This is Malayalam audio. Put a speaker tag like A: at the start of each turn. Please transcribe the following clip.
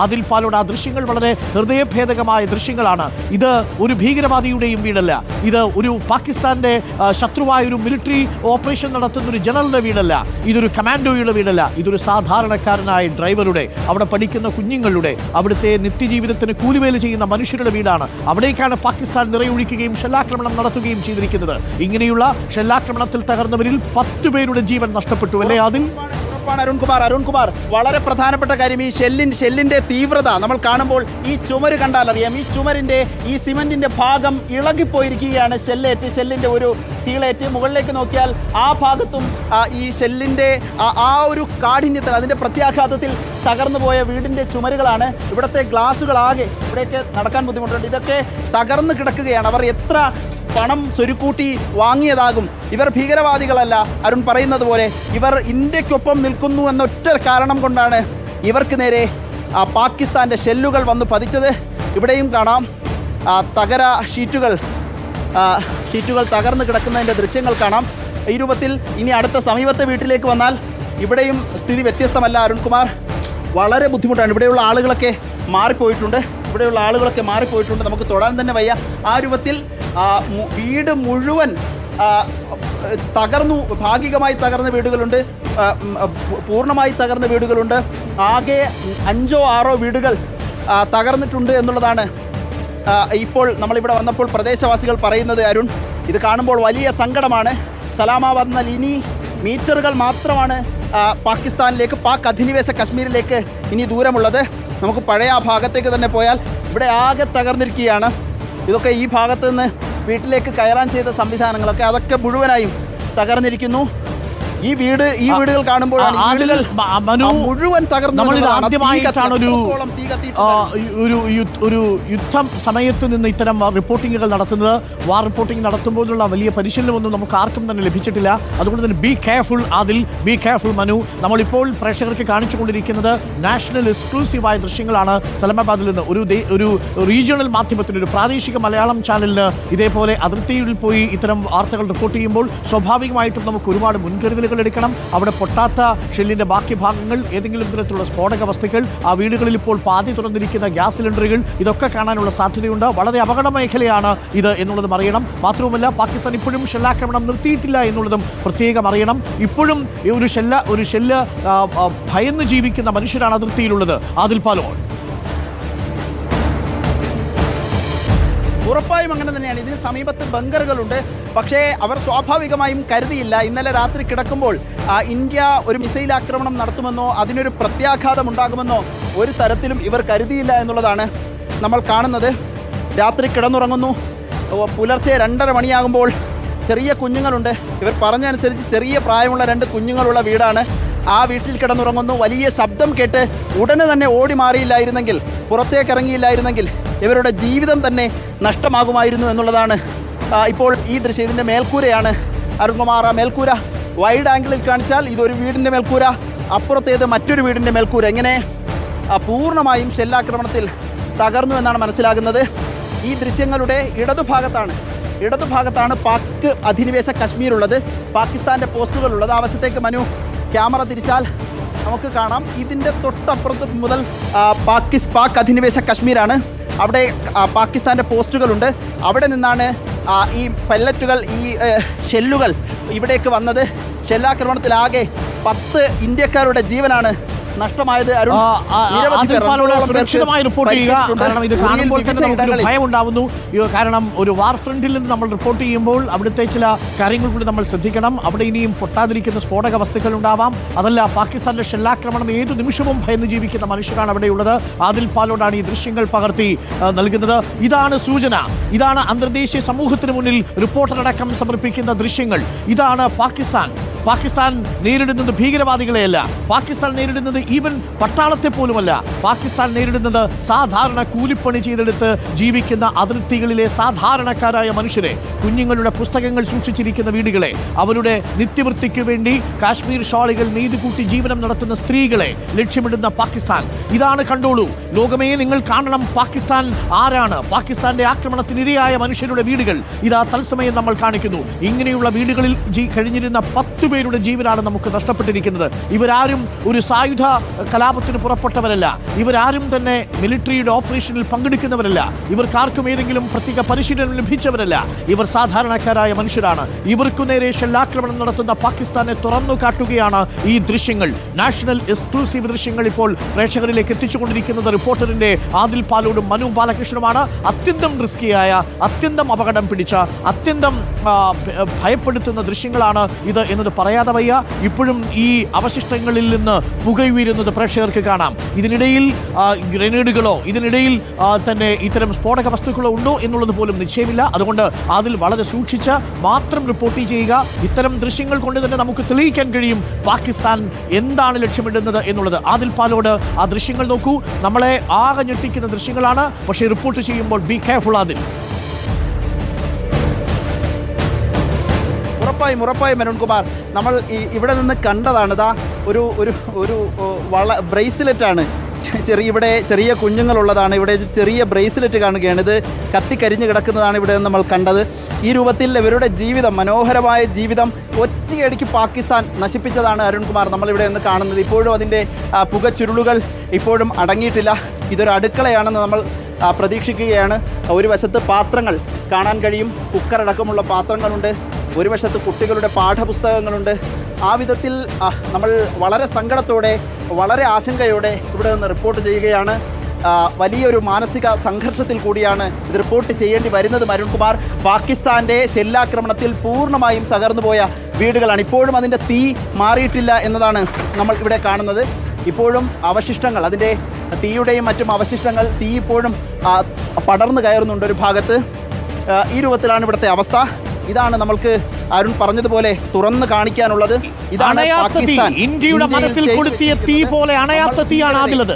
A: ആദിൽ പാലോട്. ആ ദൃശ്യങ്ങൾ വളരെ ഹൃദയഭേദകമായ ദൃശ്യങ്ങളാണ്. ഇത് ഒരു ഭീകരവാദിയുടെയും വീടല്ല, ഇത് ഒരു പാകിസ്ഥാന്റെ ശത്രുവായ ഒരു മിലിറ്ററി ഓപ്പറേഷൻ നടത്തുന്ന ഒരു ജനറലിന്റെ വീടല്ല, ഇതൊരു കമാൻഡോയുടെ വീടല്ല, ഇതൊരു സാധാരണക്കാരനായ ഡ്രൈവറുടെ, അവിടെ പഠിക്കുന്ന കുഞ്ഞുങ്ങളുടെ, അവിടുത്തെ നിത്യജീവിതത്തിന് കൂലിവേല ചെയ്യുന്ന മനുഷ്യരുടെ വീടാണ്. അവിടേക്കാണ് പാകിസ്ഥാൻ നിറയൊഴിക്കുകയും ഷെല്ലാക്രമണം നടത്തുകയും ചെയ്തിരിക്കുന്നത്. ഇങ്ങനെയുള്ള ഷെല്ലാക്രമണത്തിൽ തകർന്നവരിൽ 10 പേരുടെ ജീവൻ നഷ്ടപ്പെട്ടു അല്ലേ അതിൽ?
B: അരുൺകുമാർ, വളരെ പ്രധാനപ്പെട്ട കാര്യം ഈ ഷെല്ലിന്റെ തീവ്രത നമ്മൾ കാണുമ്പോൾ ഈ ചുമര് കണ്ടാൽ അറിയാം. ഈ ചുമരിന്റെ ഈ സിമന്റിന്റെ ഭാഗം ഇളകിപ്പോയിരിക്കുകയാണ്. ഷെല്ലിന്റെ ഒരു ചീളേറ്റ് മുകളിലേക്ക് നോക്കിയാൽ ആ ഭാഗത്തും ഈ ഷെല്ലിന്റെ ആ ഒരു കാഠിന്യത്തിൽ, അതിന്റെ പ്രത്യാഘാതത്തിൽ തകർന്നു പോയ വീടിന്റെ ചുമരുകളാണ്. ഇവിടുത്തെ ഗ്ലാസുകളാകെ, ഇവിടെയൊക്കെ നടക്കാൻ ബുദ്ധിമുട്ടുണ്ട്, ഇതൊക്കെ തകർന്നു കിടക്കുകയാണ്. അവർ എത്ര പണം സ്വരുക്കൂട്ടി വാങ്ങിയതാകും. ഇവർ ഭീകരവാദികളല്ല. അരുൺ പറയുന്നത് പോലെ ഇവർ ഇന്ത്യക്കൊപ്പം നിൽക്കുന്നു എന്നൊറ്റ കാരണം കൊണ്ടാണ് ഇവർക്ക് നേരെ പാകിസ്ഥാൻ്റെ ഷെല്ലുകൾ വന്ന് പതിച്ചത്. ഇവിടെയും കാണാം തകര ഷീറ്റുകൾ തകർന്ന് കിടക്കുന്നതിൻ്റെ ദൃശ്യങ്ങൾ കാണാം. ഈ രൂപത്തിൽ ഇനി അടുത്ത സമീപത്തെ വീട്ടിലേക്ക് വന്നാൽ ഇവിടെയും സ്ഥിതി വ്യത്യസ്തമല്ല അരുൺകുമാർ. വളരെ ബുദ്ധിമുട്ടാണ്. ഇവിടെയുള്ള ആളുകളൊക്കെ മാറിപ്പോയിട്ടുണ്ട്. നമുക്ക് തൊടാൻ തന്നെ വയ്യ. ആ രൂപത്തിൽ വീട് മുഴുവൻ തകർന്നു. ഭാഗികമായി തകർന്ന വീടുകളുണ്ട്, പൂർണ്ണമായി തകർന്ന വീടുകളുണ്ട്. ആകെ 5 or 6 വീടുകൾ തകർന്നിട്ടുണ്ട് എന്നുള്ളതാണ് ഇപ്പോൾ നമ്മളിവിടെ വന്നപ്പോൾ പ്രദേശവാസികൾ പറയുന്നത്. അരുൺ, ഇത് കാണുമ്പോൾ വലിയ സങ്കടമാണ്. സലാമാബാദ് എന്നാൽ ഇനി മീറ്ററുകൾ മാത്രമാണ് പാകിസ്ഥാനിലേക്ക്, പാക് അധിനിവേശ കശ്മീരിലേക്ക് ഇനി ദൂരമുള്ളത്. നമുക്ക് പഴയ ആ ഭാഗത്തേക്ക് തന്നെ പോയാൽ ഇവിടെ ആകെ തകർന്നിരിക്കുകയാണ്. ഇതൊക്കെ ഈ ഭാഗത്ത് നിന്ന് വീട്ടിലേക്ക് കയറാൻ ചെയ്ത സംവിധാനങ്ങളൊക്കെ അതൊക്കെ മുഴുവനായും തകർന്നിരിക്കുന്നു. ഈ വീടുകൾ കാണുമ്പോൾ മുഴുവൻ തകർന്നു.
A: ആദ്യമായിട്ടാണ് ഒരു യുദ്ധം സമയത്ത് നിന്ന് ഇത്തരം റിപ്പോർട്ടിങ്ങുകൾ നടത്തുന്നത്. വാർ റിപ്പോർട്ടിംഗ് നടത്തുമ്പോഴുള്ള വലിയ പരിശീലനമൊന്നും നമുക്ക് ആർക്കും തന്നെ ലഭിച്ചിട്ടില്ല. അതുകൊണ്ട് തന്നെ be careful Adil, be careful Manu. നമ്മളിപ്പോൾ പ്രേക്ഷകർക്ക് കാണിച്ചുകൊണ്ടിരിക്കുന്നത് നാഷണൽ എക്സ്ക്ലൂസീവായ ദൃശ്യങ്ങളാണ്. സലാമാബാദിൽ നിന്ന് ഒരു റീജിയണൽ മാധ്യമത്തിന്, ഒരു പ്രാദേശിക മലയാളം ചാനലിന് ഇതേപോലെ അതിർത്തിയിൽ പോയി ഇത്തരം വാർത്തകൾ റിപ്പോർട്ട് ചെയ്യുമ്പോൾ സ്വാഭാവികമായിട്ടും നമുക്ക് ഒരുപാട് മുൻകരുതലുകൾ എടുക്കണം. അവിടെ പൊട്ടാത്ത ഷെല്ലിന്റെ ബാക്കി ഭാഗങ്ങൾ, ഏതെങ്കിലും തരത്തിലുള്ള സ്ഫോടക വസ്തുക്കൾ, ആ വീടുകളിൽ ഇപ്പോൾ പാതി തുറന്നിരിക്കുന്ന ഗ്യാസ് സിലിണ്ടറുകൾ, ഇതൊക്കെ കാണാനുള്ള സാധ്യതയുണ്ട്. വളരെ അപകട മേഖലയാണ് ഇത് എന്നുള്ളതും അറിയണം. മാത്രവുമല്ല പാകിസ്ഥാൻ ഇപ്പോഴും ഷെല്ലാക്രമണം നിർത്തിയിട്ടില്ല എന്നുള്ളതും പ്രത്യേകം അറിയണം. ഇപ്പോഴും ഒരു ഷെല്ല് ഭയന്ന് ജീവിക്കുന്ന മനുഷ്യരാണ് അതിർത്തിയിലുള്ളത്. ആദിൽ പാലോട്.
B: ഉറപ്പായും അങ്ങനെ തന്നെയാണ്. ഇതിന് സമീപത്ത് ബങ്കറുകളുണ്ട്. പക്ഷേ അവർ സ്വാഭാവികമായും കരുതിയില്ല. ഇന്നലെ രാത്രി കിടക്കുമ്പോൾ ഇന്ത്യ ഒരു മിസൈൽ ആക്രമണം നടത്തുമെന്നോ അതിനൊരു പ്രത്യാഘാതം ഉണ്ടാകുമെന്നോ ഒരു തരത്തിലും ഇവർ കരുതിയില്ല എന്നുള്ളതാണ് നമ്മൾ കാണുന്നത്. രാത്രി കിടന്നുറങ്ങുന്നു. പുലർച്ചെ 2:30 മണിയാകുമ്പോൾ ചെറിയ കുഞ്ഞുങ്ങളുണ്ട്. ഇവർ പറഞ്ഞനുസരിച്ച് ചെറിയ പ്രായമുള്ള 2 കുഞ്ഞുങ്ങളുള്ള വീടാണ്. ആ വീട്ടിൽ കിടന്നുറങ്ങുന്നു. വലിയ ശബ്ദം കേട്ട് ഉടനെ തന്നെ ഓടി മാറിയില്ലായിരുന്നെങ്കിൽ, പുറത്തേക്ക് ഇറങ്ങിയില്ലായിരുന്നെങ്കിൽ ഇവരുടെ ജീവിതം തന്നെ നഷ്ടമാകുമായിരുന്നു എന്നുള്ളതാണ് ഇപ്പോൾ ഈ ദൃശ്യം. ഇതിൻ്റെ മേൽക്കൂരയാണ് അരുൺകുമാർ. ആ മേൽക്കൂര വൈഡ് ആംഗിളിൽ കാണിച്ചാൽ ഇതൊരു വീടിൻ്റെ മേൽക്കൂര, അപ്പുറത്തേത് മറ്റൊരു വീടിൻ്റെ മേൽക്കൂര. ഇങ്ങനെ പൂർണ്ണമായും ഷെല്ലാക്രമണത്തിൽ തകർന്നു എന്നാണ് മനസ്സിലാകുന്നത്. ഈ ദൃശ്യങ്ങളുടെ ഇടതുഭാഗത്താണ് പാക് അധിനിവേശ കശ്മീരുള്ളത്, പാകിസ്ഥാൻ്റെ പോസ്റ്റുകളുള്ളത്. ആ വശത്തേക്ക് മനു ക്യാമറ തിരിച്ചാൽ നമുക്ക് കാണാം. ഇതിൻ്റെ തൊട്ടപ്പുറത്ത് മുതൽ പാക് അധിനിവേശ കശ്മീരാണ്. അവിടെ പാകിസ്ഥാൻ്റെ പോസ്റ്റുകളുണ്ട്. അവിടെ നിന്നാണ് ഈ പല്ലറ്റുകൾ, ഈ ഷെല്ലുകൾ ഇവിടേക്ക് വന്നത്. ഷെല്ലാക്രമണത്തിലാകെ 10 ഇന്ത്യക്കാരുടെ ജീവനാണ് നഷ്ടമായത്.
A: സുരക്ഷിതമായി റിപ്പോർട്ട് ചെയ്യുക. കാരണം ഇത് കാണുമ്പോൾ തന്നെ നമുക്കൊരു ഭയം ഉണ്ടാവുന്നു. കാരണം ഒരു വാർ ഫ്രണ്ടിൽ നിന്ന് നമ്മൾ റിപ്പോർട്ട് ചെയ്യുമ്പോൾ അവിടുത്തെ ചില കാര്യങ്ങൾ കൂടി നമ്മൾ ശ്രദ്ധിക്കണം. അവിടെ ഇനിയും പൊട്ടാതിരിക്കുന്ന സ്ഫോടക വസ്തുക്കൾ ഉണ്ടാവാം. അതല്ല, പാകിസ്ഥാന്റെ ഷെല്ലാക്രമണം ഏതു നിമിഷവും ഭയന്ന് ജീവിക്കുന്ന മനുഷ്യരാണ് അവിടെയുള്ളത്. ആദിൽ പാലോടാണ് ഈ ദൃശ്യങ്ങൾ പകർത്തി നൽകുന്നത്. ഇതാണ് സൂചന. ഇതാണ് അന്തർദേശീയ സമൂഹത്തിന് മുന്നിൽ റിപ്പോർട്ടറടക്കം സമർപ്പിക്കുന്ന ദൃശ്യങ്ങൾ. ഇതാണ് പാകിസ്ഥാൻ നേരിടുന്നത് ഭീകരവാദികളെയല്ല. പാകിസ്ഥാൻ നേരിടുന്നത് ഈവൻ പട്ടാളത്തെ പോലുമല്ല. പാകിസ്ഥാൻ നേരിടുന്നത് സാധാരണ കൂലിപ്പണി ചെയ്തെടുത്ത് ജീവിക്കുന്ന അതിർത്തികളിലെ സാധാരണക്കാരായ മനുഷ്യരെ, കുഞ്ഞുങ്ങളുടെ പുസ്തകങ്ങൾ സൂക്ഷിച്ചിരിക്കുന്ന വീടുകളെ, അവരുടെ നിത്യവൃത്തിക്ക് വേണ്ടി കാശ്മീർ ഷാളുകൾ നെയ്തുകൂട്ടി ജീവനം നടത്തുന്ന സ്ത്രീകളെ ലക്ഷ്യമിടുന്ന പാകിസ്ഥാൻ. ഇതാണ്, കണ്ടോളൂ ലോകമേ, നിങ്ങൾ കാണണം പാകിസ്ഥാൻ ആരാണ്. പാകിസ്ഥാന്റെ ആക്രമണത്തിനിരയായ മനുഷ്യരുടെ വീടുകൾ ഇതാ തത്സമയം നമ്മൾ കാണിക്കുന്നു. ഇങ്ങനെയുള്ള വീടുകളിൽ കഴിഞ്ഞിരുന്ന 10 പേരുടെ ജീവനാണ് നമുക്ക് നഷ്ടപ്പെട്ടിരിക്കുന്നത്. ഇവരാരും ഒരു സായുധ കലാപത്തിന് പുറപ്പെട്ടവരല്ല. ഇവരാരും തന്നെ മിലിറ്ററിയുടെ ഓപ്പറേഷനിൽ പങ്കെടുക്കുന്നവരല്ല. ഇവർക്കാർക്കും ഏതെങ്കിലും പ്രത്യേക പരിശീലനം ലഭിച്ചവരല്ല. ഇവർ സാധാരണക്കാരായ മനുഷ്യരാണ്. ഇവർക്കു നേരെ ഷെല്ലാക്രമണം നടത്തുന്ന പാകിസ്ഥാനെ തുറന്നു കാട്ടുകയാണ് ഈ ദൃശ്യങ്ങൾ. നാഷണൽ എക്സ്ക്ലൂസീവ് ദൃശ്യങ്ങൾ ഇപ്പോൾ പ്രേക്ഷകരിലേക്ക് എത്തിച്ചുകൊണ്ടിരിക്കുന്നത് റിപ്പോർട്ടറിന്റെ ആദിൽ പാലോടും മനു ബാലകൃഷ്ണനുമാണ്. അത്യന്തം റിസ്കിയായ, അത്യന്തം അപകടം പിടിച്ച, അത്യന്തം ഭയപ്പെടുത്തുന്ന ദൃശ്യങ്ങളാണ് ഇത് എന്നത് പറയാതെ വയ്യ. ഇപ്പോഴും ഈ അവശിഷ്ടങ്ങളിൽ നിന്ന് പുകയുയരുന്നത് പ്രേക്ഷകർക്ക് കാണാം. ഇതിനിടയിൽ ഗ്രനേഡുകളോ ഇതിനിടയിൽ തന്നെ ഇത്തരം സ്ഫോടക വസ്തുക്കളോ ഉണ്ടോ എന്നുള്ളത് പോലും നിശ്ചയമില്ല. അതുകൊണ്ട് അതിൽ വളരെ സൂക്ഷിച്ച് മാത്രം റിപ്പോർട്ട് ചെയ്യുക. ഇത്തരം ദൃശ്യങ്ങൾ കൊണ്ട് തന്നെ നമുക്ക് തെളിയിക്കാൻ കഴിയും പാകിസ്ഥാൻ എന്താണ് ലക്ഷ്യമിടുന്നത് എന്നുള്ളത്. ആദിൽ പാലോട് ആ ദൃശ്യങ്ങൾ നോക്കൂ. നമ്മളെ ആകെ ഞെട്ടിക്കുന്ന ദൃശ്യങ്ങളാണ്. പക്ഷേ റിപ്പോർട്ട് ചെയ്യുമ്പോൾ ബി കെയർഫുൾ ആദിൽ.
B: ഉറപ്പായും അരുൺകുമാർ, നമ്മൾ ഇവിടെ നിന്ന് കണ്ടതാണ്. ഇതാ ഒരു ഒരു ഒരു ബ്രേസ്ലെറ്റ് ആണ്. ഇവിടെ ചെറിയ കുഞ്ഞുങ്ങളുള്ളതാണ്. ഇവിടെ ചെറിയ ബ്രേസ്ലെറ്റ് കാണുകയാണ്. ഇത് കത്തിക്കരിഞ്ഞ് കിടക്കുന്നതാണ് ഇവിടെ നിന്ന് നമ്മൾ കണ്ടത്. ഈ രൂപത്തിൽ ഇവരുടെ ജീവിതം, മനോഹരമായ ജീവിതം ഒറ്റയടിക്ക് പാകിസ്ഥാൻ നശിപ്പിച്ചതാണ് അരുൺകുമാർ നമ്മളിവിടെ നിന്ന് കാണുന്നത്. ഇപ്പോഴും അതിൻ്റെ പുകച്ചുരുളുകൾ ഇപ്പോഴും അടങ്ങിയിട്ടില്ല. ഇതൊരു അടുക്കളയാണെന്ന് നമ്മൾ പ്രതീക്ഷിക്കുകയാണ്. ഒരു വശത്ത് പാത്രങ്ങൾ കാണാൻ കഴിയും. കുക്കറടക്കമുള്ള പാത്രങ്ങളുണ്ട്. ഒരു വശത്ത് കുട്ടികളുടെ പാഠപുസ്തകങ്ങളുണ്ട്. ആ വിധത്തിൽ നമ്മൾ വളരെ സങ്കടത്തോടെ, വളരെ ആശങ്കയോടെ ഇവിടെ നിന്ന് റിപ്പോർട്ട് ചെയ്യുകയാണ്. വലിയൊരു മാനസിക സംഘർഷത്തിൽ കൂടിയാണ് ഇത് റിപ്പോർട്ട് ചെയ്യേണ്ടി വരുന്നത്. അരുൺകുമാർ, പാകിസ്ഥാൻ്റെ ഷെല്ലാക്രമണത്തിൽ പൂർണ്ണമായും തകർന്നുപോയ വീടുകളാണ്. ഇപ്പോഴും അതിൻ്റെ തീ മാറിയിട്ടില്ല എന്നതാണ് നമ്മൾ ഇവിടെ കാണുന്നത്. ഇപ്പോഴും അവശിഷ്ടങ്ങൾ, അതിൻ്റെ തീയുടെയും മറ്റും അവശിഷ്ടങ്ങൾ, തീ ഇപ്പോഴും പടർന്നു കയറുന്നുണ്ട് ഒരു ഭാഗത്ത്. ഈ രൂപത്തിലാണ് ഇവിടുത്തെ അവസ്ഥ. ഇതാണ് നമ്മൾക്ക് അരുൺ പറഞ്ഞതുപോലെ തുറന്നു കാണിക്കാനുള്ളത്. ഇതാണ് പാകിസ്ഥാൻ
A: ഇന്ത്യയുടെ മനസ്സിൽ കൊളുത്തിയ തീ പോലെ അണയാത്ത തീയാണ് അതിലത്.